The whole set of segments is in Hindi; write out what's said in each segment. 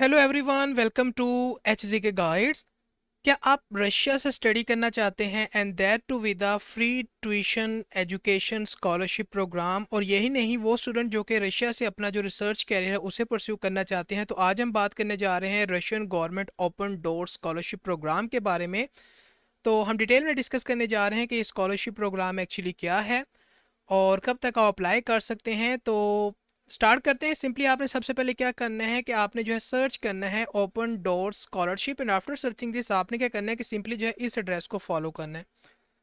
Hello everyone, welcome to H K guides. क्या आप रशिया से स्टडी करना चाहते हैं and that too with a free tuition education scholarship program? और यही नहीं, वो स्टूडेंट जो कि रशिया से अपना जो रिसर्च कैरियर है उसे परस्यू करना चाहते हैं, तो आज हम बात करने जा रहे हैं Russian government open door scholarship program के बारे में। तो हम डिटेल में डिस्कस करने जा रहे हैं कि ये स्कॉलरशिप प्रोग्राम एक्चुअली क्या है और कब तक आप अप्लाई कर सकते हैं। तो स्टार्ट करते हैं। सिंपली आपने सबसे पहले क्या करना है कि आपने जो है सर्च करना है open door scholarship, and after searching this आपने क्या करना है कि सिंपली जो है इस एड्रेस को फॉलो करना है।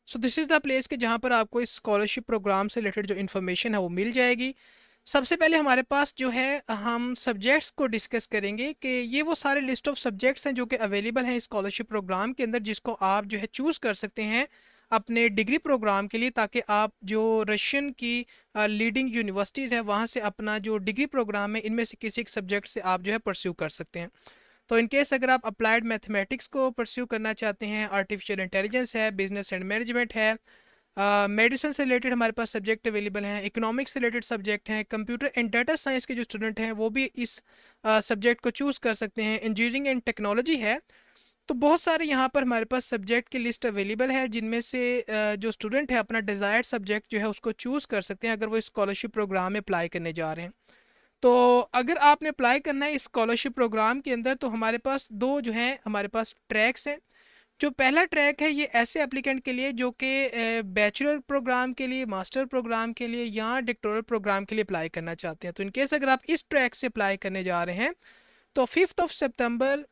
So this is the place के जहाँ पर आपको इस स्कॉलरशिप प्रोग्राम से रिलेटेड जो इन्फॉर्मेशन है वो मिल जाएगी। सबसे पहले हमारे पास जो है हम सब्जेक्ट्स को डिस्कस करेंगे कि ये वो सारे लिस्ट ऑफ सब्जेक्ट्स हैं जो कि अवेलेबल हैं स्कॉलरशिप प्रोग्राम के अंदर, जिसको आप जो है चूज़ कर सकते हैं अपने डिग्री प्रोग्राम के लिए, ताकि आप जो रशियन की लीडिंग यूनिवर्सिटीज़ है वहाँ से अपना जो डिग्री प्रोग्राम है इनमें से किसी एक सब्जेक्ट से आप जो है परस्यू कर सकते हैं। तो इन केस अगर आप अप्लाइड मैथमेटिक्स को परस्यू करना चाहते हैं, आर्टिफिशियल इंटेलिजेंस है, बिजनेस एंड मैनेजमेंट है, मेडिसिन से रिलेटेड हमारे पास सब्जेक्ट अवेलेबल हैं, इकोनॉमिक्स से रिलेटेड सब्जेक्ट हैं, कंप्यूटर एंड डाटा साइंस के जो स्टूडेंट हैं वो भी इस सब्जेक्ट को चूज़ कर सकते हैं। इंजीनियरिंग एंड टेक्नोलॉजी है। तो बहुत सारे यहाँ पर हमारे पास सब्जेक्ट की लिस्ट अवेलेबल है, जिनमें से जो स्टूडेंट है अपना डिज़ायर्ड सब्जेक्ट जो है उसको चूज़ कर सकते हैं अगर वो स्कॉलरशिप प्रोग्राम में अप्लाई करने जा रहे हैं। तो अगर आपने अप्लाई करना है इस स्कॉलरशिप प्रोग्राम के अंदर, तो हमारे पास दो जो हैं हमारे पास ट्रैक्स हैं। जो पहला ट्रैक है ये ऐसे एप्लीकेंट के लिए जो कि बैचलर प्रोग्राम के लिए, मास्टर प्रोग्राम के लिए या डिक्टोरल प्रोग्राम के लिए अप्लाई करना चाहते हैं। तो इनकेस अगर आप इस ट्रैक से अप्लाई करने जा रहे हैं तो 5 सितंबर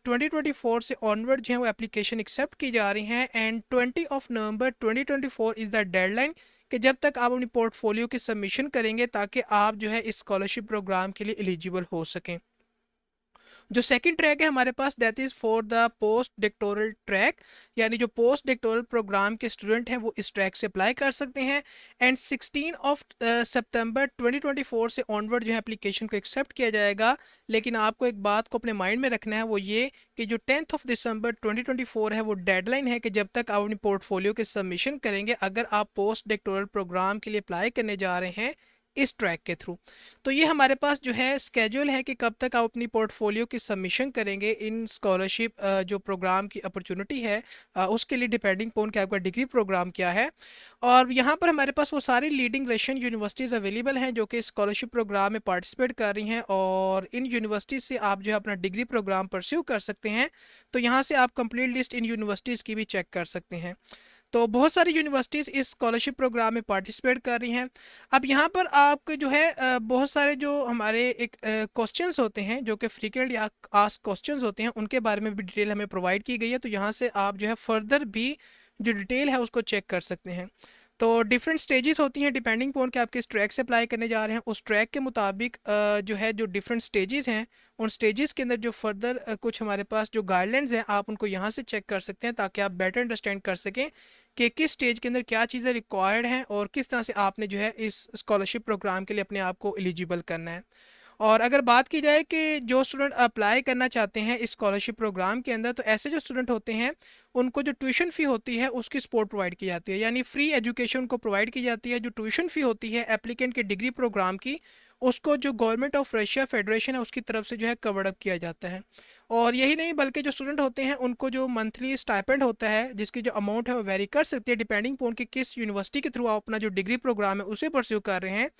2024 से ऑनवर्ड जो है वो एप्लीकेशन एक्सेप्ट की जा रही हैं, and 20 November 2024 is the deadline कि जब तक आप अपनी पोर्टफोलियो की सबमिशन करेंगे ताकि आप जो है इस स्कॉलरशिप प्रोग्राम के लिए एलिजिबल हो सकें। जो सेकंड ट्रैक है हमारे पास that is for the post doctoral track, यानी जो पोस्ट डिक्टोरल प्रोग्राम के स्टूडेंट हैं वो इस ट्रैक से अप्लाई कर सकते हैं। एंड 16 सितंबर 2024 से ऑनवर्ड जो है एप्लीकेशन को एक्सेप्ट किया जाएगा। लेकिन आपको एक बात को अपने माइंड में रखना है, वो ये कि जो 10 दिसंबर 2024 है वो डेडलाइन है कि जब तक आप अपनी पोर्टफोलियो के सबमिशन करेंगे अगर आप पोस्ट डिक्टोरल प्रोग्राम के लिए अप्लाई करने जा रहे हैं इस ट्रैक के थ्रू। तो ये हमारे पास जो है स्केड्यूल है कि कब तक आप अपनी पोर्टफोलियो की सबमिशन करेंगे इन स्कॉलरशिप जो प्रोग्राम की अपॉर्चुनिटी है उसके लिए, डिपेंडिंग पोन कि आपका डिग्री प्रोग्राम क्या है। और यहाँ पर हमारे पास वो सारी लीडिंग रशियन यूनिवर्सिटीज़ अवेलेबल हैं जो कि स्कॉलरशिप प्रोग्राम में पार्टिसिपेट कर रही हैं, और इन यूनिवर्सिटीज़ से आप जो है अपना डिग्री प्रोग्राम परस्यू कर सकते हैं। तो यहाँ से आप कंप्लीट लिस्ट इन यूनिवर्सिटीज़ की भी चेक कर सकते हैं। तो बहुत सारी यूनिवर्सिटीज़ इस स्कॉलरशिप प्रोग्राम में पार्टिसिपेट कर रही हैं। अब यहाँ पर आपके जो है बहुत सारे जो हमारे एक क्वेश्चंस होते हैं जो कि फ्रीक्वेंटली आस्क्ड क्वेश्चंस होते हैं, उनके बारे में भी डिटेल हमें प्रोवाइड की गई है। तो यहाँ से आप जो है फर्दर भी जो डिटेल है उसको चेक कर सकते हैं। तो डिफरेंट स्टेजेस होती हैं डिपेंडिंग ऑन कि आप किस ट्रैक से अप्लाई करने जा रहे हैं। उस ट्रैक के मुताबिक जो है जो डिफरेंट स्टेजेस हैं उन स्टेजेस के अंदर जो फर्दर कुछ हमारे पास जो गाइडलाइंस हैं आप उनको यहाँ से चेक कर सकते हैं, ताकि आप बेटर अंडरस्टैंड कर सकें कि किस स्टेज के अंदर क्या चीज़ें रिक्वायर्ड हैं और किस तरह से आपने जो है इस स्कॉलरशिप प्रोग्राम के लिए अपने आप को एलिजिबल करना है। और अगर बात की जाए कि जो स्टूडेंट अप्लाई करना चाहते हैं इस स्कॉलरशिप प्रोग्राम के अंदर, तो ऐसे जो स्टूडेंट होते हैं उनको जो ट्यूशन फ़ी होती है उसकी सपोर्ट प्रोवाइड की जाती है, यानी फ्री एजुकेशन को प्रोवाइड की जाती है। जो ट्यूशन फ़ी होती है एप्लीकेंट के डिग्री प्रोग्राम की, उसको जो गवर्नमेंट ऑफ रशिया फेडरेशन है उसकी तरफ से जो है कवर्ड अप किया जाता है। और यही नहीं बल्कि जो स्टूडेंट होते हैं उनको जो मंथली स्टाइपेंड होता है जिसकी जो अमाउंट है वो वेरी कर सकती है डिपेंडिंग ऑन कि किस यूनिवर्सिटी के थ्रू आप अपना जो डिग्री प्रोग्राम है उसे परस्यू कर रहे हैं।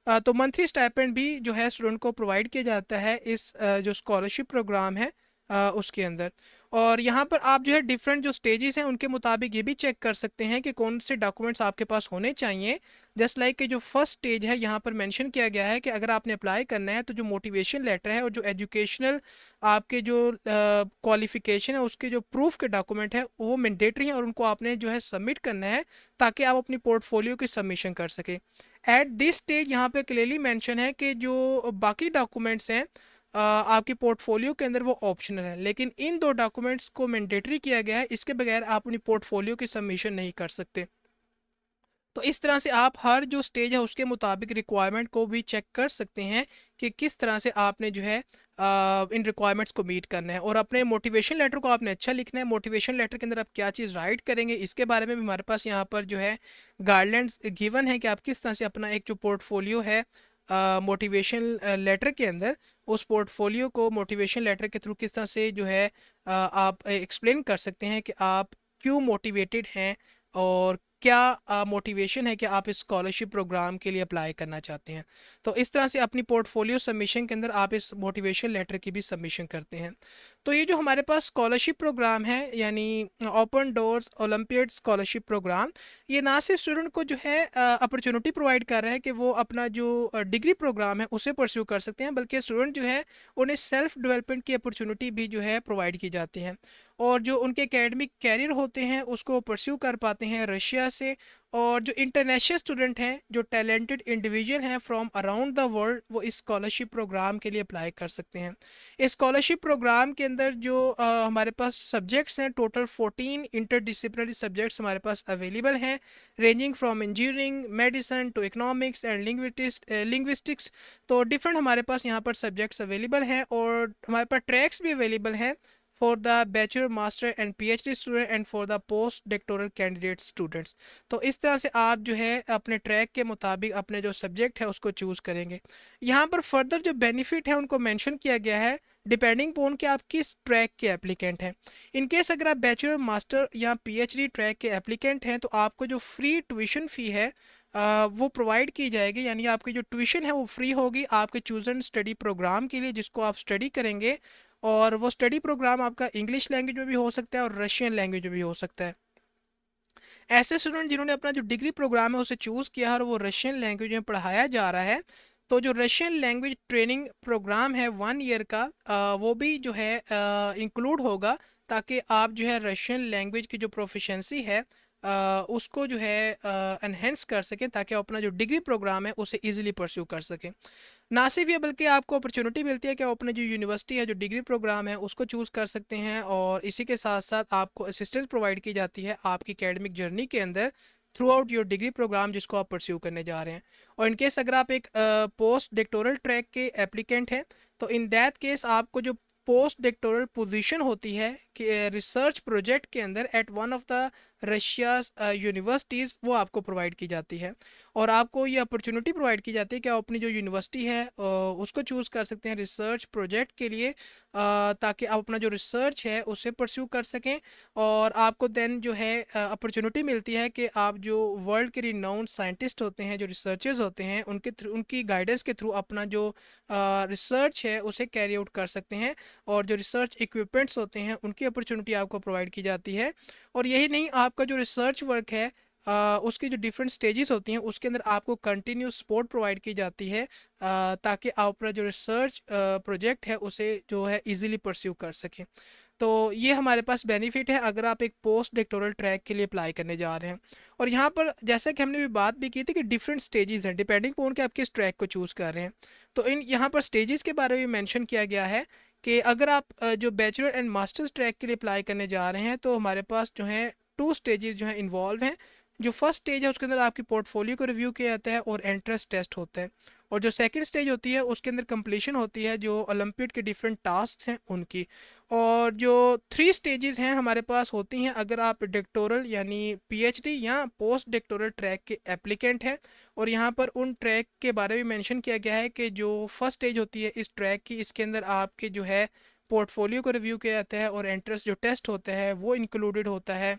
तो मंथली स्टाइपेंड भी जो है स्टूडेंट को प्रोवाइड किया जाता है इस जो स्कॉलरशिप प्रोग्राम है उसके अंदर। और यहाँ पर आप जो है डिफरेंट जो स्टेजेस हैं उनके मुताबिक ये भी चेक कर सकते हैं कि कौन से डॉक्यूमेंट्स आपके पास होने चाहिए। जस्ट लाइक कि जो फर्स्ट स्टेज है यहाँ पर मेंशन किया गया है कि अगर आपने अप्लाई करना है तो जो मोटिवेशन लेटर है और जो एजुकेशनल आपके जो क्वालिफिकेशन है उसके जो प्रूफ के डॉक्यूमेंट है वो मैंडेटरी हैं और उनको आपने जो है सबमिट करना है ताकि आप अपनी पोर्टफोलियो की सबमिशन कर सकें। एट दिस स्टेज यहाँ पे क्लियरली मेंशन है कि जो बाकी डॉक्यूमेंट्स हैं आपकी पोर्टफोलियो के अंदर वो ऑप्शनल है, लेकिन इन दो डॉक्यूमेंट्स को मैंडेटरी किया गया है, इसके बगैर आप अपनी पोर्टफोलियो की सबमिशन नहीं कर सकते। तो इस तरह से आप हर जो स्टेज है उसके मुताबिक रिक्वायरमेंट को भी चेक कर सकते हैं कि किस तरह से आपने जो है इन रिक्वायरमेंट्स को मीट करना है। और अपने मोटिवेशन लेटर को आपने अच्छा लिखना है। मोटिवेशन लेटर के अंदर आप क्या चीज़ राइट करेंगे इसके बारे में भी हमारे पास यहाँ पर जो है गाइडलाइंस गिवन है कि आप किस तरह से अपना एक जो पोर्टफोलियो है मोटिवेशन लेटर के अंदर उस पोर्टफोलियो को मोटिवेशन लेटर के थ्रू किस तरह से जो है आप एक्सप्लेन कर सकते हैं कि आप क्यों मोटिवेटेड हैं और क्या मोटिवेशन है कि आप इस स्कॉलरशिप प्रोग्राम के लिए अप्लाई करना चाहते हैं। तो इस तरह से अपनी पोर्टफोलियो सबमिशन के अंदर आप इस मोटिवेशन लेटर की भी सबमिशन करते हैं। तो ये जो हमारे पास स्कॉलरशिप प्रोग्राम है यानी open doors olympiad scholarship program, ये ना सिर्फ स्टूडेंट को जो है अपॉर्चुनिटी प्रोवाइड कर रहा है कि वो अपना जो डिग्री प्रोग्राम है उसे परस्यू कर सकते हैं, बल्कि स्टूडेंट जो है उन्हें सेल्फ डेवलपमेंट की अपॉर्चुनिटी भी जो है प्रोवाइड की जाती है और जो उनके एकेडमिक कैरियर होते हैं उसको परस्यू कर पाते हैं रशिया से। और जो इंटरनेशनल स्टूडेंट हैं, जो टैलेंटेड इंडिविजुअल हैं फ्रॉम अराउंड द वर्ल्ड, वो इस स्कॉलरशिप प्रोग्राम के लिए अप्लाई कर सकते हैं। इस स्कॉलरशिप प्रोग्राम के अंदर जो हमारे पास सब्जेक्ट्स हैं, टोटल 14 इंटरडिसिप्लिनरी सब्जेक्ट्स हमारे पास अवेलेबल हैं, ranging from engineering, medicine to economics and linguistics. तो डिफरेंट हमारे पास यहाँ पर सब्जेक्ट्स अवेलेबल हैं और हमारे पास ट्रैक्स भी अवेलेबल हैं for the bachelor master and PhD student and for the post doctoral candidate students. तो इस तरह से आप जो है अपने ट्रैक के मुताबिक अपने जो सब्जेक्ट है उसको चूज़ करेंगे। यहाँ पर फर्दर जो बेनिफिट है उनको मेंशन किया गया है डिपेंडिंग पोन कि आप किस ट्रैक के एप्लीकेंट हैं। इनकेस अगर आप बैचलर मास्टर या पीएचडी ट्रैक के एप्लीकेंट हैं तो आपको जो फ्री ट्यूशन फ़ी है वो प्रोवाइड की जाएगी, यानी आपकी जो ट्यूशन है वो फ्री होगी आपके चूज़ एंड स्टडी प्रोग्राम के लिए जिसको आप स्टडी करेंगे। और वो स्टडी प्रोग्राम आपका इंग्लिश लैंग्वेज में भी हो सकता है और रशियन लैंग्वेज में भी हो सकता है। ऐसे स्टूडेंट जिन्होंने अपना जो डिग्री प्रोग्राम है उसे चूज़ किया है और वो रशियन लैंग्वेज में पढ़ाया जा रहा है, तो जो रशियन लैंग्वेज ट्रेनिंग प्रोग्राम है 1 ईयर का वो भी जो है इंक्लूड होगा, ताकि आप जो है रशियन लैंग्वेज की जो प्रोफिशेंसी है उसको जो है एनहेंस कर सकें, ताकि आप अपना जो डिग्री प्रोग्राम है उसे ईजिली परस्यू कर सकें। ना सिर्फ ये बल्कि आपको अपॉर्चुनिटी मिलती है कि आप अपने जो यूनिवर्सिटी है, जो डिग्री प्रोग्राम है उसको चूज़ कर सकते हैं और इसी के साथ साथ आपको असिस्टेंस प्रोवाइड की जाती है आपकी एकेडमिक जर्नी के अंदर throughout your degree program जिसको आप परस्यू करने जा रहे हैं। और इनकेस अगर आप एक पोस्ट डॉक्टोरल ट्रैक के एप्लीकेंट हैं तो इन दैट केस आपको जो पोस्ट डॉक्टोरल पोजीशन होती है कि रिसर्च प्रोजेक्ट के अंदर at one of the Russia's universities, वो आपको प्रोवाइड की जाती है और आपको ये अपॉर्चुनिटी प्रोवाइड की जाती है कि आप अपनी जो यूनिवर्सिटी है उसको चूज़ कर सकते हैं रिसर्च प्रोजेक्ट के लिए, ताकि आप अपना जो रिसर्च है उसे परस्यू कर सकें। और आपको देन जो है अपॉर्चुनिटी मिलती है कि आप जो वर्ल्ड के रिनाउंड साइंटिस्ट होते हैं, जो रिसर्चर्स होते हैं, उनके थ्रू उनकी गाइडेंस के थ्रू अपना जो रिसर्च है उसे कैरी आउट कर सकते हैं और जो रिसर्च इक्विपमेंट्स होते हैं उनकी अपॉर्चुनिटी आपको प्रोवाइड की जाती है। और यही नहीं, आपका जो रिसर्च वर्क है उसकी जो डिफरेंट स्टेजेस होती हैं उसके अंदर आपको कंटिन्यूस सपोर्ट प्रोवाइड की जाती है ताकि आप अपना जो रिसर्च प्रोजेक्ट है उसे जो है इजीली परस्यू कर सकें। तो ये हमारे पास बेनिफिट है अगर आप एक पोस्ट डॉक्टोरल ट्रैक के लिए अप्लाई करने जा रहे हैं। और यहाँ पर जैसा कि हमने भी बात भी की थी कि डिफरेंट स्टेजेस हैं डिपेंडिंग ऑन कि आप किस ट्रैक को चूज़ कर रहे हैं। तो इन यहाँ पर स्टेजेस के बारे में मेंशन किया गया है कि अगर आप जो बैचलर एंड मास्टर्स ट्रैक के लिए अप्लाई करने जा रहे हैं तो हमारे पास जो है 2 स्टेजेस जो है इन्वॉल्व हैं। जो फर्स्ट स्टेज है उसके अंदर आपकी पोर्टफोलियो को रिव्यू किया जाता है और एंट्रेंस टेस्ट होता है। और जो सेकंड स्टेज होती है उसके अंदर कंप्लीशन होती है जो ओलंपियाड के डिफरेंट टास्क हैं उनकी। और जो 3 स्टेजेस हैं हमारे पास होती हैं अगर आप डॉक्टोरल यानी पीएचडी या पोस्ट डॉक्टोरल ट्रैक के एप्लीकेंट हैं। और यहाँ पर उन ट्रैक के बारे में मेंशन किया गया है कि जो फर्स्ट स्टेज होती है इस ट्रैक की, इसके अंदर आपके जो है पोर्टफोलियो को रिव्यू किया जाता है और एंट्रेंस जो टेस्ट होता है वो इंक्लूडेड होता है।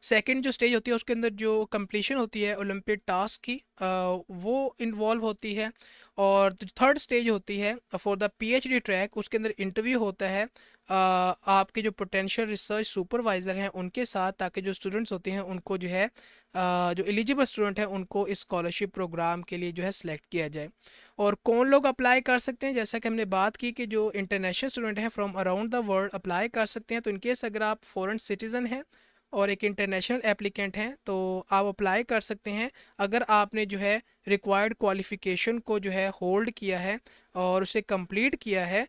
सेकंड जो स्टेज होती है उसके अंदर जो कंप्लीशन होती है ओलंपिक टास्क की वो इन्वॉल्व होती है। और थर्ड स्टेज होती है फॉर द पीएचडी ट्रैक, उसके अंदर इंटरव्यू होता है आपके जो पोटेंशियल रिसर्च सुपरवाइज़र हैं उनके साथ, ताकि जो स्टूडेंट्स होते हैं उनको जो है जो एलिजिबल स्टूडेंट हैं उनको इस स्कॉलरशिप प्रोग्राम के लिए जो है सिलेक्ट किया जाए। और कौन लोग अप्लाई कर सकते हैं, जैसा कि हमने बात की कि जो इंटरनेशनल स्टूडेंट हैं from around the world apply कर सकते हैं। तो इनकेस अगर आप फॉरेन सिटीज़न हैं और एक इंटरनेशनल एप्लीकेंट हैं तो आप अप्लाई कर सकते हैं अगर आपने जो है रिक्वायर्ड क्वालिफ़िकेशन को जो है होल्ड किया है और उसे कंप्लीट किया है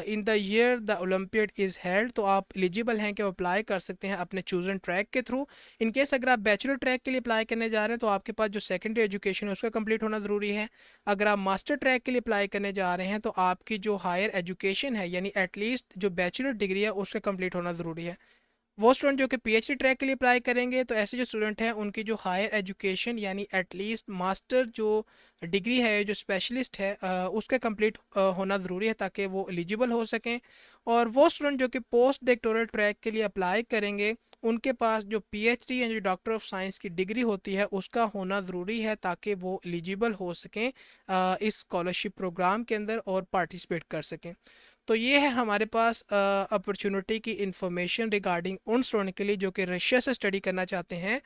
in the year the olympiad is held, तो आप एलिजिबल हैं कि अप्लाई कर सकते हैं अपने चूज़न ट्रैक के थ्रू। इनकेस अगर आप बैचलर ट्रैक के लिए अप्लाई करने जा रहे हैं तो आपके पास जो सेकेंडरी एजुकेशन है उसका कंप्लीट होना ज़रूरी है। अगर आप मास्टर ट्रैक के लिए अप्लाई करने जा रहे हैं तो आपकी जो हायर एजुकेशन है यानी एटलीस्ट जो बैचलर डिग्री है उसका कंप्लीट होना ज़रूरी है। वो स्टूडेंट जो कि पीएचडी ट्रैक के लिए अप्लाई करेंगे, तो ऐसे जो स्टूडेंट हैं उनकी जो हायर एजुकेशन यानी एटलीस्ट मास्टर जो डिग्री है, जो स्पेशलिस्ट है, उसका कंप्लीट होना ज़रूरी है ताकि वो एलिजिबल हो सकें। और वो स्टूडेंट जो कि पोस्ट डॉक्टोरल ट्रैक के लिए अप्लाई करेंगे, उनके पास जो पीएचडी या जो डॉक्टर ऑफ साइंस की डिग्री होती है उसका होना ज़रूरी है ताकि वो एलिजिबल हो सकें इस स्कॉलरशिप प्रोग्राम के अंदर और पार्टिसिपेट कर सकें। तो ये है हमारे पास अपॉर्चुनिटी की इंफॉर्मेशन रिगार्डिंग उन स्टूडेंट के लिए जो कि रशिया से स्टडी करना चाहते हैं।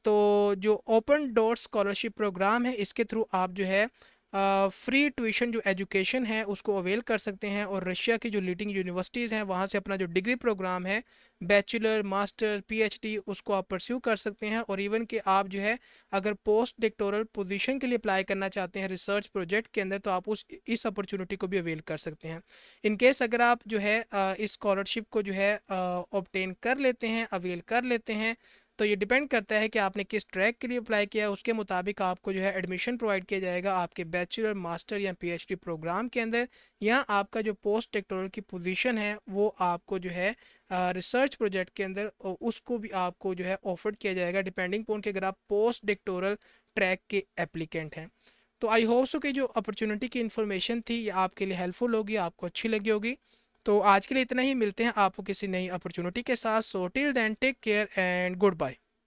तो जो ओपन डोर स्कॉलरशिप प्रोग्राम है, इसके थ्रू आप जो है फ्री ट्यूशन जो एजुकेशन है उसको अवेल कर सकते हैं और रशिया की जो लीडिंग यूनिवर्सिटीज़ हैं वहाँ से अपना जो डिग्री प्रोग्राम है, बैचलर, मास्टर, पीएचडी, उसको आप परस्यू कर सकते हैं। और इवन कि आप जो है अगर पोस्ट डॉक्टोरल पोजीशन के लिए अप्लाई करना चाहते हैं रिसर्च प्रोजेक्ट के अंदर, तो आप इस अपॉर्चुनिटी को भी अवेल कर सकते हैं। इन केस अगर आप जो है इस स्कॉलरशिप को जो है ऑब्टेन कर लेते हैं, अवेल कर लेते हैं, तो ये डिपेंड करता है कि आपने किस ट्रैक के लिए अप्लाई किया है, उसके मुताबिक आपको जो है एडमिशन प्रोवाइड किया जाएगा आपके बैचलर, मास्टर या पीएचडी प्रोग्राम के अंदर। या आपका जो पोस्ट डॉक्टोरल की पोजीशन है वो आपको जो है रिसर्च प्रोजेक्ट के अंदर उसको भी आपको जो है ऑफर किया जाएगा, डिपेंडिंग ऑन कि अगर आप पोस्ट डॉक्टोरल ट्रैक के एप्लीकेंट हैं। तो आई होप सो कि जो अपॉर्चुनिटी की इन्फॉर्मेशन थी ये आपके लिए हेल्पफुल होगी, आपको अच्छी लगी होगी। तो आज के लिए इतना ही, मिलते हैं आपको किसी नई अपॉर्चुनिटी के साथ। So till then take care and good bye.